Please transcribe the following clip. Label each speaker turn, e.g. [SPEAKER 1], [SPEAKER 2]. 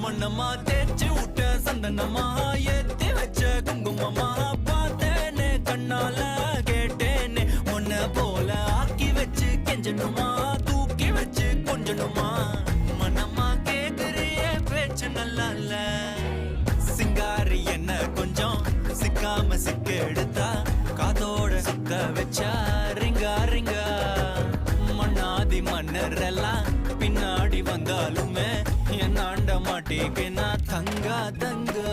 [SPEAKER 1] மண்ணம்மா தேய்ச்சி விட்ட சந்தனமா ஏத்தி வச்ச குங்குமமா பார்த்தேனே கண்ணால கேட்டேனே உன்ன போல ஆக்கி வச்சு கெஞ்சணுமா தூக்கி வச்சு கொஞ்சணுமா மனமா கேக்குறிய பேச்சு நல்லா இல்ல சிங்காரி என்ன கொஞ்சம் சிக்காம சிக்க எடுத்தா காதோட சுத்த வச்சா ரிங்கா ரிங்கா மண்ணாதி மன்னர் எல்லாம் பின்னாடி வந்தாலுமே என் ஆண்ட மாட்டேக்கு நான் தங்கா தங்கா